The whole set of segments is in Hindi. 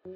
क्या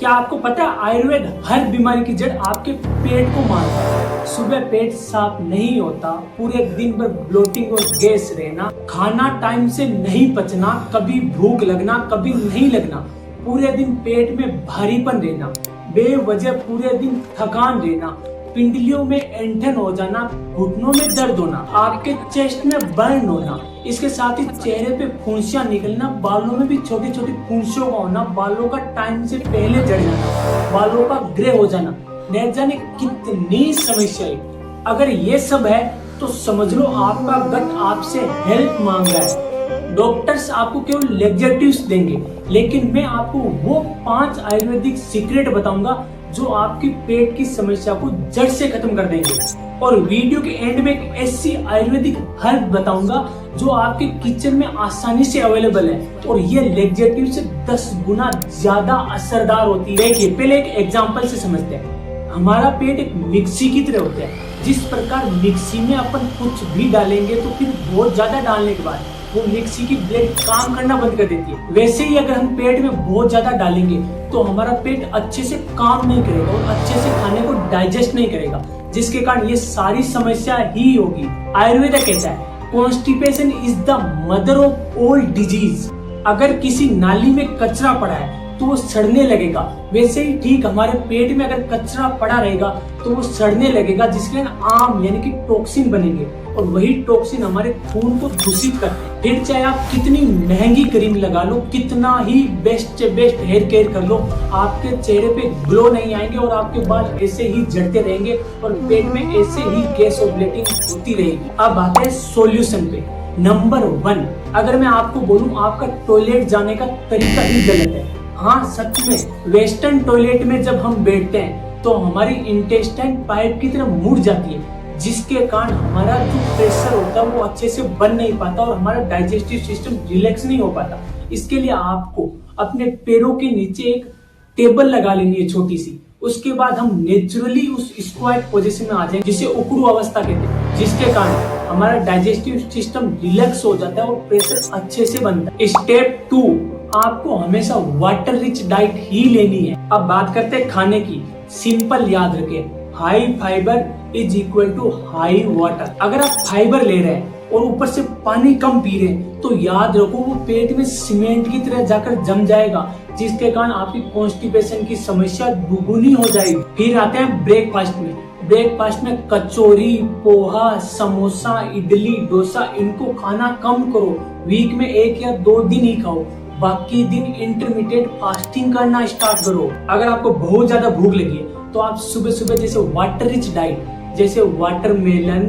आपको पता है आयुर्वेद हर बीमारी की जड़ आपके पेट को मारता है। सुबह पेट साफ नहीं होता, पूरे दिन भर ब्लोटिंग और गैस रहना, खाना टाइम से नहीं पचना, कभी भूख लगना कभी नहीं लगना, पूरे दिन पेट में भारीपन रहना, बेवजह पूरे दिन थकान रहना, पिंडलियों में ऐंठन हो जाना, घुटनों में दर्द होना, आपके चेस्ट में बर्न होना, इसके साथ ही चेहरे पे फुंसियां निकलना, बालों में भी छोटी छोटी फुंसियों का होना, बालों का टाइम से पहले झड़ जाना, बालों का ग्रे हो जाना, न जाने कितनी समस्याएं। अगर ये सब है तो समझ लो आपका गट आपसे हेल्प मांग रहा है। डॉक्टर्स आपको केवल लेक्जेटिव्स देंगे, लेकिन मैं आपको वो 5 आयुर्वेदिक सीक्रेट बताऊंगा जो आपकी पेट की समस्या को जड़ से खत्म कर देंगे। और वीडियो के एंड में एक ऐसी आयुर्वेदिक हर्ब बताऊंगा जो आपके किचन में आसानी से अवेलेबल है और ये लेक्जेटिव से 10 गुना ज्यादा असरदार होती है। देखिए पहले एक एग्जांपल से समझते हैं। हमारा पेट एक मिक्सी की तरह होता है। जिस प्रकार मिक्सी में अपन कुछ भी डालेंगे तो फिर बहुत ज्यादा डालने के बाद वो मिक्सी की ब्लेड काम करना बंद कर देती है, वैसे ही अगर हम पेट में बहुत ज्यादा डालेंगे तो हमारा पेट अच्छे से काम नहीं करेगा और अच्छे से खाने को डाइजेस्ट नहीं करेगा, जिसके कारण ये सारी समस्या ही होगी। आयुर्वेद कहता है constipation is the mother of all disease. अगर किसी नाली में कचरा पड़ा है तो वो सड़ने लगेगा, वैसे ही ठीक हमारे पेट में अगर कचरा पड़ा रहेगा तो वो सड़ने लगेगा, जिसके आम यानी कि टॉक्सिन बनेंगे और वही टॉक्सिन हमारे खून को दूषित करते हैं। फिर चाहे आप कितनी महंगी क्रीम लगा लो, कितना ही बेस्ट से बेस्ट हेयर केयर कर लो, आपके चेहरे पे ग्लो नहीं आएंगे और आपके बाल ऐसे ही झड़ते रहेंगे और पेट में ऐसे ही गैस और ब्लोटिंग होती रहेगी। अब आते हैं सॉल्यूशन पे। नंबर 1, अगर मैं आपको बोलूं आपका टॉयलेट जाने का तरीका ही गलत है। हाँ सच में, वेस्टर्न टॉयलेट में जब हम बैठते हैं तो हमारी इंटेस्टाइन पाइप की तरफ मुड़ जाती है, जिसके कारण हमारा जो प्रेशर होता है वो अच्छे से बन नहीं पाता और हमारा डाइजेस्टिव सिस्टम रिलैक्स नहीं हो पाता। इसके लिए आपको अपने पैरों के नीचे एक टेबल लगा लेनी है छोटी सी। उसके बाद हम नेचुरली उस स्क्वाट पोजीशन में आ जाएं, जिसे उकड़ू अवस्था कहते हैं, जिसके कारण हमारा डाइजेस्टिव सिस्टम रिलैक्स हो जाता है और प्रेशर अच्छे से बनता है। स्टेप 2, आपको हमेशा वाटर रिच डाइट ही लेनी है। अब बात करते हैं खाने की। सिंपल याद रखें, high fibre is equal to high water. अगर आप फाइबर ले रहे हैं और ऊपर से पानी कम पी रहे हैं तो याद रखो वो पेट में सीमेंट की तरह जाकर जम जाएगा, जिसके कारण आपकी कॉन्स्टिपेशन की समस्या दुगुनी हो जाएगी। फिर आते हैं ब्रेकफास्ट में। ब्रेकफास्ट में कचौरी, पोहा, समोसा, इडली, डोसा, इनको खाना कम करो। वीक में 1 या 2 दिन ही खाओ, बाकी दिन इंटरमीडिएट फास्टिंग करना स्टार्ट करो। अगर आपको बहुत ज्यादा भूख लगी है तो आप सुबह सुबह जैसे वाटर रिच डाइट, जैसे वाटरमेलन,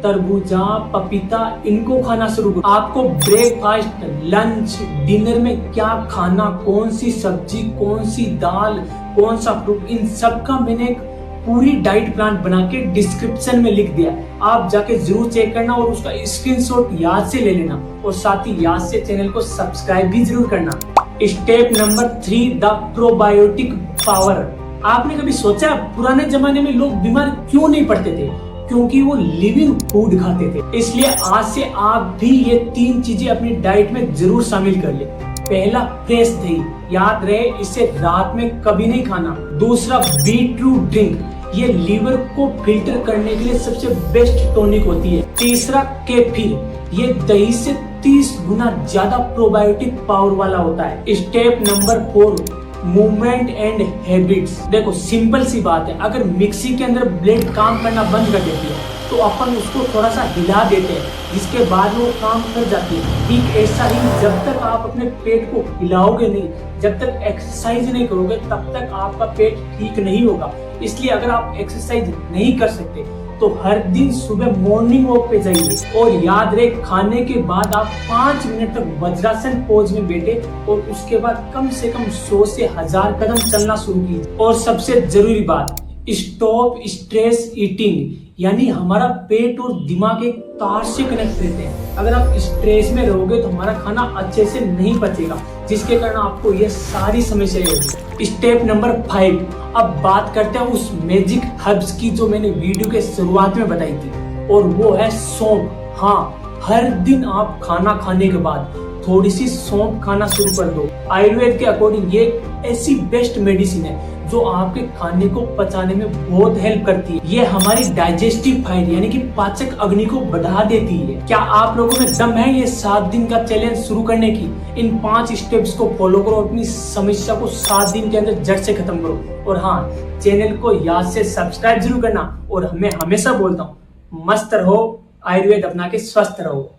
तरबूजा, पपीता, इनको खाना शुरू करो। आपको ब्रेकफास्ट, लंच, डिनर में क्या खाना, कौन सी सब्जी, कौन सी दाल, कौन सा फ्रूट, इन सब का मैंने एक पूरी डाइट प्लान बना के डिस्क्रिप्शन में लिख दिया। आप जाके जरूर चेक करना और उसका स्क्रीनशॉट याद से ले लेना और साथ ही याद से चैनल को सब्सक्राइब भी जरूर करना। Step number 3, the probiotic power. आपने कभी सोचा पुराने जमाने में लोग बीमार क्यों नहीं पड़ते थे? क्योंकि वो लिविंग फूड खाते थे। इसलिए आज से आप भी ये 3 चीजें अपनी डाइट में जरूर शामिल कर ले। पहला, फ्रेश दही, याद रहे इसे रात में कभी नहीं खाना। दूसरा, बीटरूट ड्रिंक, ये लीवर को फिल्टर करने के लिए सबसे बेस्ट टॉनिक होती है। तीसरा, केफिर, ये दही से 30 गुना ज्यादा प्रोबायोटिक पावर वाला होता है। Step number 4, movement and habits. देखो सिंपल सी बात है, अगर मिक्सी के अंदर ब्लेड काम करना बंद कर देती है तो अपन उसको थोड़ा सा हिला देते हैं, जिसके बाद वो काम कर जाती है। ठीक ऐसा ही जब तक आप अपने पेट को हिलाओगे नहीं, जब तक एक्सरसाइज नहीं करोगे, तब तक आपका पेट ठीक नहीं होगा। इसलिए अगर आप एक्सरसाइज नहीं कर सकते तो हर दिन सुबह मॉर्निंग वॉक पे जाइए और याद रहे खाने के बाद आप 5 मिनट तक वज्रासन पोज में बैठे और उसके बाद कम से कम 100 से 1000 कदम चलना शुरू कीजिए। और सबसे जरूरी बात, स्टॉप स्ट्रेस ईटिंग, यानी हमारा पेट और दिमाग एक तार से कनेक्ट रहते हैं। अगर आप स्ट्रेस में रहोगे तो हमारा खाना अच्छे से नहीं पचेगा, जिसके कारण आपको ये सारी समस्याएं होगी। स्टेप नंबर 5, अब बात करते हैं उस मैजिक हर्ब्स की जो मैंने वीडियो के शुरुआत में बताई थी, और वो है सौंफ। हाँ, हर दिन आप खाना खाने के बाद थोड़ी सी सौंफ खाना शुरू कर दो। आयुर्वेद के अकॉर्डिंग ये ऐसी बेस्ट मेडिसिन है जो आपके खाने को पचाने में बहुत हेल्प करती है। ये हमारी डाइजेस्टिव फायर यानी कि पाचक अग्नि को बढ़ा देती है। क्या आप लोगों में दम है ये 7 दिन का चैलेंज शुरू करने की? इन 5 स्टेप्स को फॉलो करो, अपनी समस्या को 7 दिन के अंदर जड़ से खत्म करो। और हाँ, चैनल को याद से सब्सक्राइब जरूर करना। और मैं हमेशा बोलता हूँ, मस्त रहो, आयुर्वेद अपना के स्वस्थ रहो।